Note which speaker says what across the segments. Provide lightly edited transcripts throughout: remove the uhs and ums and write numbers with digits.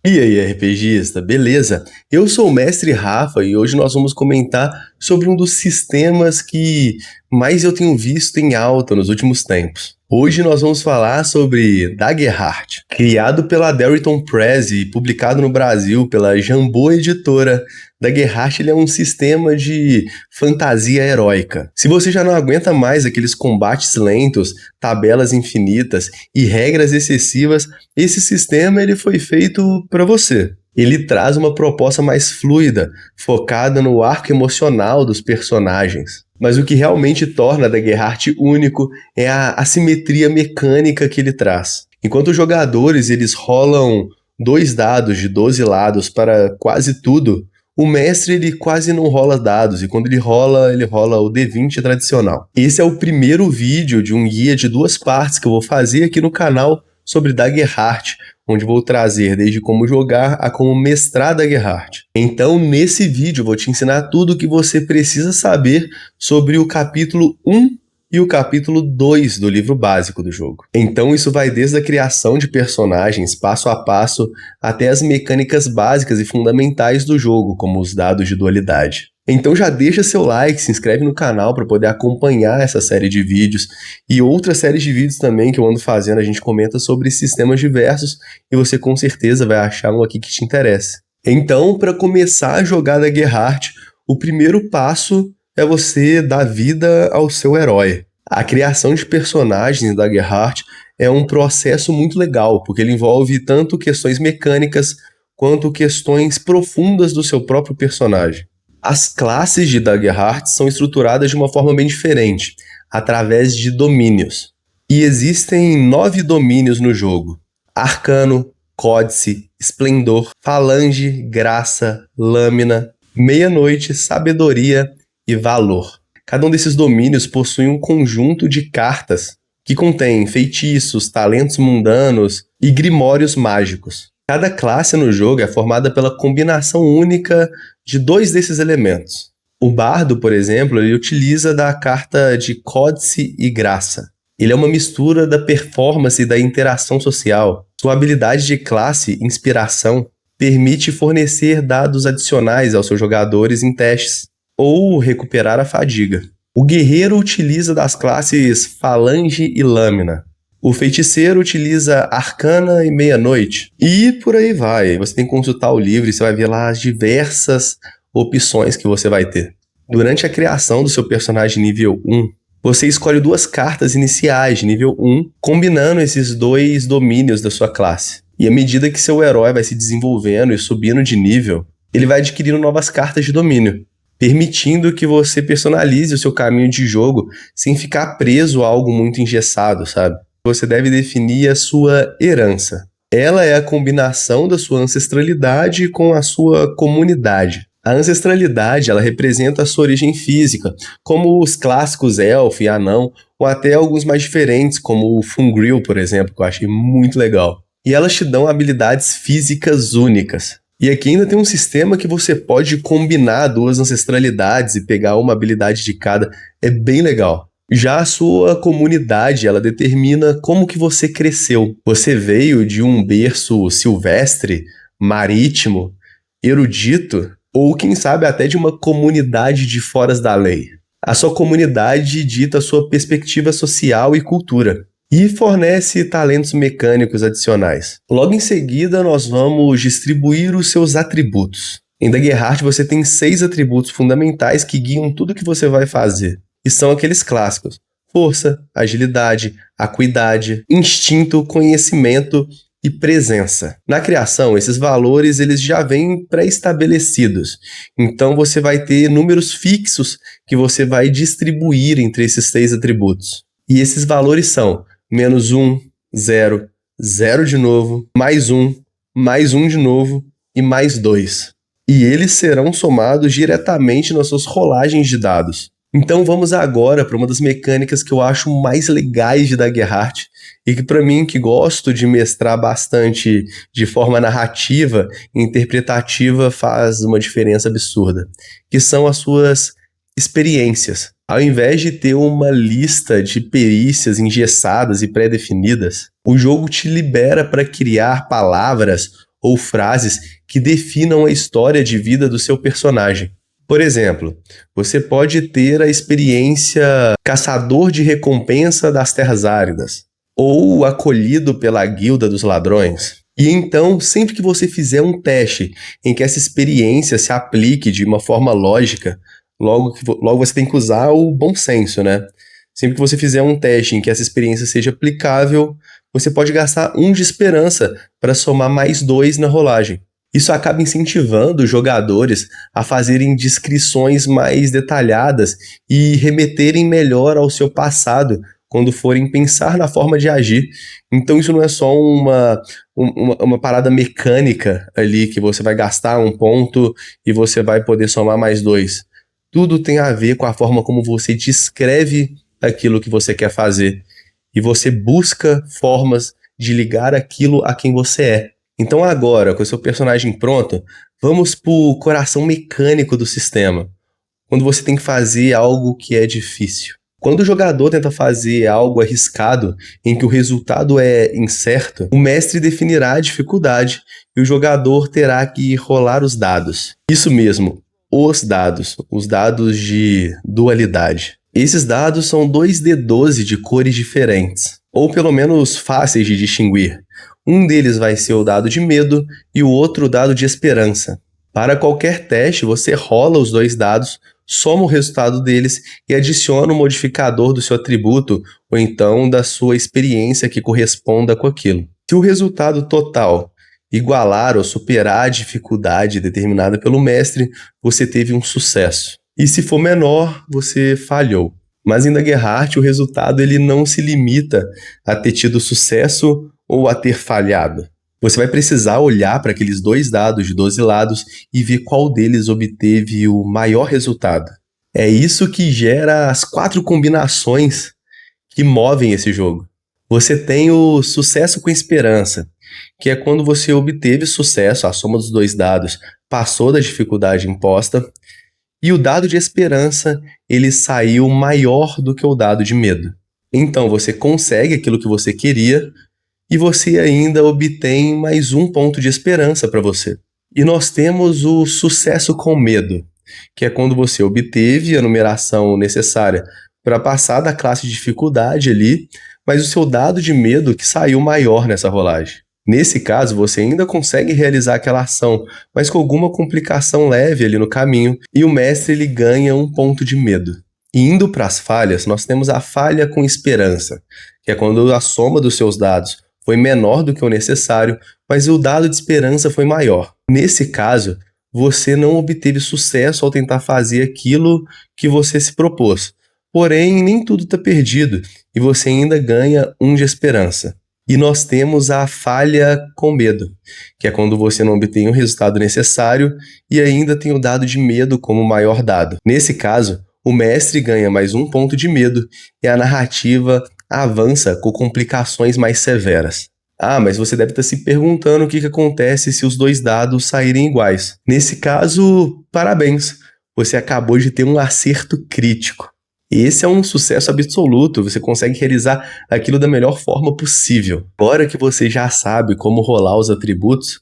Speaker 1: E aí, RPGista, beleza? Eu sou o Mestre Rafa e hoje nós vamos comentar sobre um dos sistemas que mais eu tenho visto em alta nos últimos tempos. Hoje nós vamos falar sobre Daggerheart, criado pela Darrington Press e publicado no Brasil pela Jambô Editora. Daggerheart ele é um sistema de fantasia heróica. Se você já não aguenta mais aqueles combates lentos, tabelas infinitas e regras excessivas, esse sistema ele foi feito para você. Ele traz uma proposta mais fluida, focada no arco emocional dos personagens. Mas o que realmente torna Daggerheart único é a assimetria mecânica que ele traz. Enquanto os jogadores eles rolam 2 dados de 12 lados para quase tudo, o mestre ele quase não rola dados, e quando ele rola o D20 tradicional. Esse é o primeiro vídeo de um guia de 2 partes que eu vou fazer aqui no canal sobre Daggerheart, onde vou trazer desde como jogar a como mestrar Daggerheart. Então, nesse vídeo, eu vou te ensinar tudo o que você precisa saber sobre o capítulo 1 e o capítulo 2 do livro básico do jogo. Então, isso vai desde a criação de personagens, passo a passo, até as mecânicas básicas e fundamentais do jogo, como os dados de dualidade. Então já deixa seu like, se inscreve no canal para poder acompanhar essa série de vídeos e outras séries de vídeos também que eu ando fazendo. A gente comenta sobre sistemas diversos e você com certeza vai achar um aqui que te interessa. Então, para começar a jogar Daggerheart, o primeiro passo é você dar vida ao seu herói. A criação de personagens em Daggerheart é um processo muito legal, porque ele envolve tanto questões mecânicas quanto questões profundas do seu próprio personagem. As classes de Daggerheart são estruturadas de uma forma bem diferente, através de domínios. E existem 9 domínios no jogo: Arcano, Códice, Esplendor, Falange, Graça, Lâmina, Meia-Noite, Sabedoria e Valor. Cada um desses domínios possui um conjunto de cartas que contém feitiços, talentos mundanos e grimórios mágicos. Cada classe no jogo é formada pela combinação única de 2 desses elementos. O bardo, por exemplo, ele utiliza da carta de Códice e Graça. Ele é uma mistura da performance e da interação social. Sua habilidade de classe, Inspiração, permite fornecer dados adicionais aos seus jogadores em testes, ou recuperar a fadiga. O guerreiro utiliza das classes Falange e Lâmina. O feiticeiro utiliza Arcana e Meia-Noite. E por aí vai. Você tem que consultar o livro e você vai ver lá as diversas opções que você vai ter. Durante a criação do seu personagem nível 1, você escolhe 2 cartas iniciais de nível 1, combinando esses 2 domínios da sua classe. E à medida que seu herói vai se desenvolvendo e subindo de nível, ele vai adquirindo novas cartas de domínio, permitindo que você personalize o seu caminho de jogo sem ficar preso a algo muito engessado, sabe? Você deve definir a sua herança. Ela é a combinação da sua ancestralidade com a sua comunidade. A ancestralidade, ela representa a sua origem física, como os clássicos elfo e anão, ou até alguns mais diferentes, como o Fungril, por exemplo, que eu achei muito legal. E elas te dão habilidades físicas únicas. E aqui ainda tem um sistema que você pode combinar 2 ancestralidades e pegar uma habilidade de cada. É bem legal. Já a sua comunidade, ela determina como que você cresceu. Você veio de um berço silvestre, marítimo, erudito, ou quem sabe até de uma comunidade de foras da lei. A sua comunidade dita a sua perspectiva social e cultura, e fornece talentos mecânicos adicionais. Logo em seguida, nós vamos distribuir os seus atributos. Em Daggerheart, você tem 6 atributos fundamentais que guiam tudo que você vai fazer. E são aqueles clássicos: força, agilidade, acuidade, instinto, conhecimento e presença. Na criação, esses valores eles já vêm pré-estabelecidos. Então você vai ter números fixos que você vai distribuir entre esses 6 atributos. E esses valores são -1, 0, 0 de novo, mais um de novo e mais 2. E eles serão somados diretamente nas suas rolagens de dados. Então vamos agora para uma das mecânicas que eu acho mais legais de Daggerheart e que para mim, que gosto de mestrar bastante de forma narrativa e interpretativa, faz uma diferença absurda, que são as suas experiências. Ao invés de ter uma lista de perícias engessadas e pré-definidas, o jogo te libera para criar palavras ou frases que definam a história de vida do seu personagem. Por exemplo, você pode ter a experiência caçador de recompensa das terras áridas, ou acolhido pela guilda dos ladrões. E então, sempre que você fizer um teste em que essa experiência se aplique de uma forma lógica, logo você tem que usar o bom senso, né? Sempre que você fizer um teste em que essa experiência seja aplicável, você pode gastar 1 de esperança para somar mais 2 na rolagem. Isso acaba incentivando os jogadores a fazerem descrições mais detalhadas e remeterem melhor ao seu passado quando forem pensar na forma de agir. Então isso não é só uma parada mecânica ali que você vai gastar 1 ponto e você vai poder somar mais 2. Tudo tem a ver com a forma como você descreve aquilo que você quer fazer e você busca formas de ligar aquilo a quem você é. Então agora, com o seu personagem pronto, vamos pro coração mecânico do sistema. Quando você tem que fazer algo que é difícil. Quando o jogador tenta fazer algo arriscado, em que o resultado é incerto, o mestre definirá a dificuldade e o jogador terá que rolar os dados. Isso mesmo, os dados de dualidade. Esses dados são 2d12 de cores diferentes, ou pelo menos fáceis de distinguir. Um deles vai ser o dado de medo e o outro o dado de esperança. Para qualquer teste, você rola os 2 dados, soma o resultado deles e adiciona o modificador do seu atributo ou então da sua experiência que corresponda com aquilo. Se o resultado total igualar ou superar a dificuldade determinada pelo mestre, você teve um sucesso. E se for menor, você falhou. Mas em Daggerheart, o resultado ele não se limita a ter tido sucesso ou a ter falhado. Você vai precisar olhar para aqueles 2 dados de 12 lados e ver qual deles obteve o maior resultado. É isso que gera as 4 combinações que movem esse jogo. Você tem o sucesso com esperança, que é quando você obteve sucesso, a soma dos 2 dados passou da dificuldade imposta, e o dado de esperança ele saiu maior do que o dado de medo. Então você consegue aquilo que você queria, e você ainda obtém mais 1 ponto de esperança para você. E nós temos o sucesso com medo, que é quando você obteve a numeração necessária para passar da classe de dificuldade ali, mas o seu dado de medo que saiu maior nessa rolagem. Nesse caso, você ainda consegue realizar aquela ação, mas com alguma complicação leve ali no caminho, e o mestre ele ganha 1 ponto de medo. E indo para as falhas, nós temos a falha com esperança, que é quando a soma dos seus dados foi menor do que o necessário, mas o dado de esperança foi maior. Nesse caso, você não obteve sucesso ao tentar fazer aquilo que você se propôs. Porém, nem tudo está perdido e você ainda ganha 1 de esperança. E nós temos a falha com medo, que é quando você não obtém o resultado necessário e ainda tem o dado de medo como maior dado. Nesse caso, o mestre ganha mais 1 ponto de medo e a narrativa avança com complicações mais severas. Ah, mas você deve estar se perguntando o que acontece se os 2 dados saírem iguais. Nesse caso, parabéns, você acabou de ter um acerto crítico. Esse é um sucesso absoluto, você consegue realizar aquilo da melhor forma possível. Agora que você já sabe como rolar os atributos,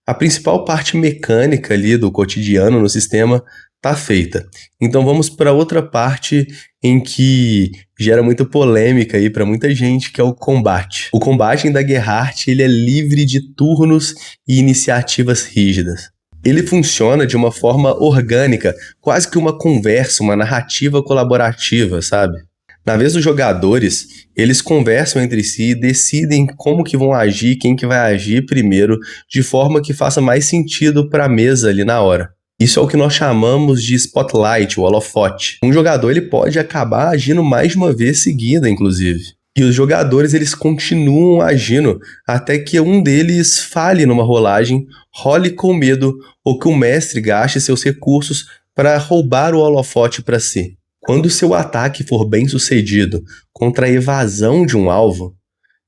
Speaker 1: a principal parte mecânica ali do cotidiano no sistema está feita. Então vamos para outra parte em que gera muita polêmica aí para muita gente, que é o combate. O combate em Daggerheart ele é livre de turnos e iniciativas rígidas. Ele funciona de uma forma orgânica, quase que uma conversa, uma narrativa colaborativa, sabe? Na vez dos jogadores, eles conversam entre si e decidem como que vão agir, quem que vai agir primeiro, de forma que faça mais sentido para a mesa ali na hora. Isso é o que nós chamamos de spotlight, o holofote. Um jogador ele pode acabar agindo mais de uma vez seguida, inclusive. E os jogadores eles continuam agindo até que um deles falhe numa rolagem, role com medo ou que o mestre gaste seus recursos para roubar o holofote para si. Quando seu ataque for bem sucedido contra a evasão de um alvo,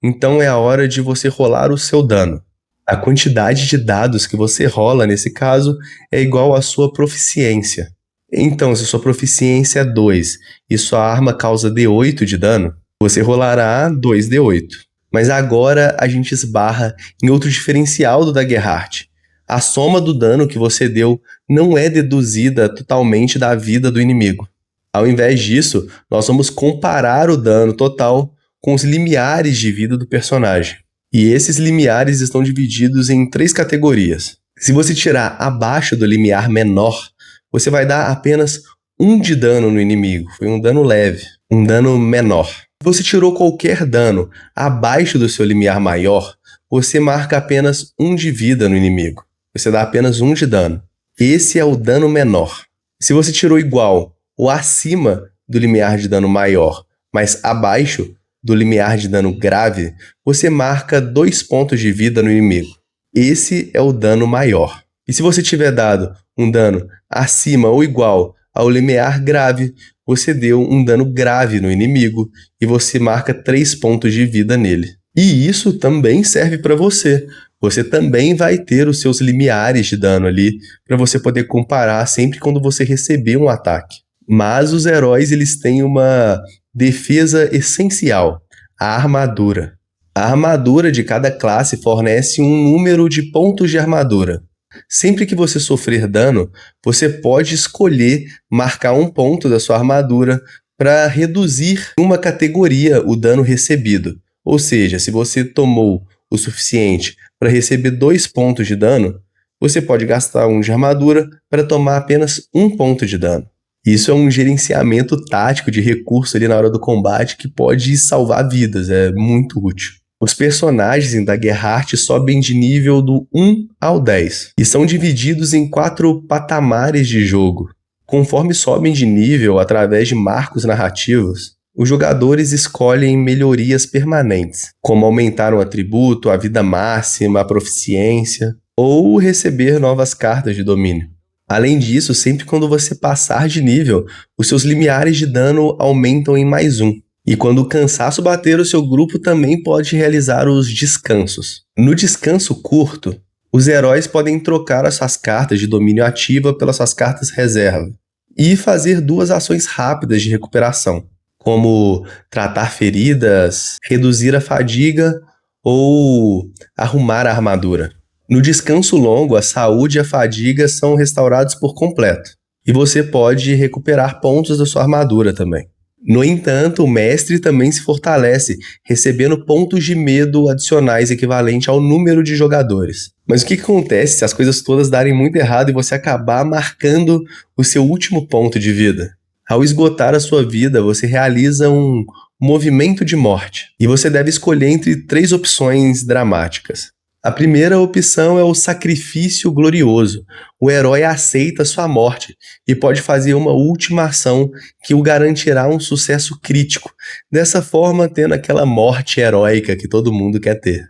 Speaker 1: então é a hora de você rolar o seu dano. A quantidade de dados que você rola nesse caso é igual à sua proficiência. Então, se sua proficiência é 2 e sua arma causa D8 de dano, você rolará 2d8. Mas agora a gente esbarra em outro diferencial do Daggerheart. A soma do dano que você deu não é deduzida totalmente da vida do inimigo. Ao invés disso, nós vamos comparar o dano total com os limiares de vida do personagem. E esses limiares estão divididos em 3 categorias. Se você tirar abaixo do limiar menor, você vai dar apenas 1 de dano no inimigo. Foi um dano leve, um dano menor. Se você tirou qualquer dano abaixo do seu limiar maior, você marca apenas 1 de vida no inimigo. Você dá apenas 1 de dano. Esse é o dano menor. Se você tirou igual ou acima do limiar de dano maior, mas abaixo do limiar de dano grave, você marca 2 pontos de vida no inimigo. Esse é o dano maior. E se você tiver dado um dano acima ou igual ao limiar grave, você deu um dano grave no inimigo e você marca 3 pontos de vida nele. E isso também serve para você. Você também vai ter os seus limiares de dano ali para você poder comparar sempre quando você receber um ataque. Mas os heróis eles têm uma defesa essencial, a armadura. A armadura de cada classe fornece um número de pontos de armadura. Sempre que você sofrer dano, você pode escolher marcar um ponto da sua armadura para reduzir uma categoria o dano recebido. Ou seja, se você tomou o suficiente para receber 2 pontos de dano, você pode gastar 1 de armadura para tomar apenas 1 ponto de dano. Isso é um gerenciamento tático de recurso ali na hora do combate que pode salvar vidas, é muito útil. Os personagens em Daggerheart sobem de nível do 1 ao 10 e são divididos em 4 patamares de jogo. Conforme sobem de nível através de marcos narrativos, os jogadores escolhem melhorias permanentes, como aumentar um atributo, a vida máxima, a proficiência, ou receber novas cartas de domínio. Além disso, sempre quando você passar de nível, os seus limiares de dano aumentam em mais 1. E quando o cansaço bater, o seu grupo também pode realizar os descansos. No descanso curto, os heróis podem trocar as suas cartas de domínio ativa pelas suas cartas reserva e fazer 2 ações rápidas de recuperação, como tratar feridas, reduzir a fadiga ou arrumar a armadura. No descanso longo, a saúde e a fadiga são restaurados por completo, e você pode recuperar pontos da sua armadura também. No entanto, o mestre também se fortalece, recebendo pontos de medo adicionais equivalente ao número de jogadores. Mas o que acontece se as coisas todas darem muito errado e você acabar marcando o seu último ponto de vida? Ao esgotar a sua vida, você realiza um movimento de morte, e você deve escolher entre 3 opções dramáticas. A primeira opção é o sacrifício glorioso. O herói aceita sua morte e pode fazer uma última ação que o garantirá um sucesso crítico, dessa forma tendo aquela morte heróica que todo mundo quer ter.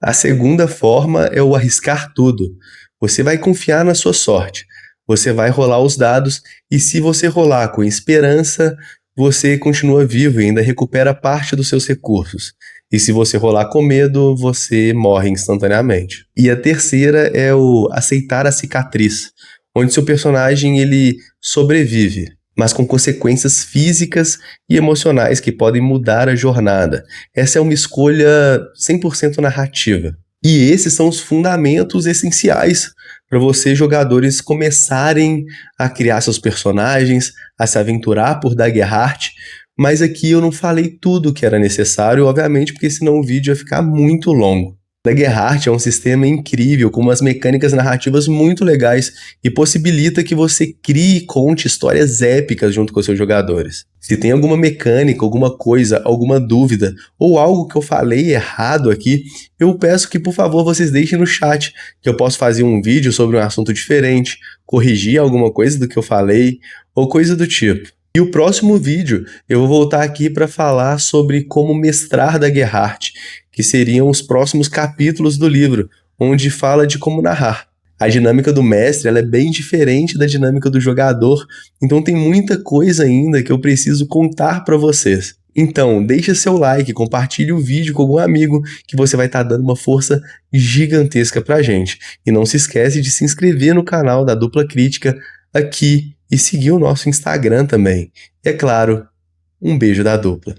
Speaker 1: A segunda forma é o arriscar tudo. Você vai confiar na sua sorte. Você vai rolar os dados e se você rolar com esperança, você continua vivo e ainda recupera parte dos seus recursos. E se você rolar com medo, você morre instantaneamente. E a terceira é o aceitar a cicatriz, onde seu personagem ele sobrevive, mas com consequências físicas e emocionais que podem mudar a jornada. Essa é uma escolha 100% narrativa. E esses são os fundamentos essenciais para vocês, jogadores, começarem a criar seus personagens, a se aventurar por Daggerheart. Mas aqui eu não falei tudo que era necessário, obviamente, porque senão o vídeo ia ficar muito longo. Daggerheart é um sistema incrível, com umas mecânicas narrativas muito legais e possibilita que você crie e conte histórias épicas junto com seus jogadores. Se tem alguma mecânica, alguma coisa, alguma dúvida ou algo que eu falei errado aqui, eu peço que, por favor, vocês deixem no chat, que eu posso fazer um vídeo sobre um assunto diferente, corrigir alguma coisa do que eu falei ou coisa do tipo. E o próximo vídeo eu vou voltar aqui para falar sobre como mestrar Daggerheart, que seriam os próximos capítulos do livro, onde fala de como narrar. A dinâmica do mestre ela é bem diferente da dinâmica do jogador, então tem muita coisa ainda que eu preciso contar para vocês. Então, deixa seu like, compartilhe o vídeo com algum amigo que você vai estar dando uma força gigantesca pra gente. E não se esquece de se inscrever no canal da Dupla Crítica aqui e seguir o nosso Instagram também. E é claro, um beijo da dupla.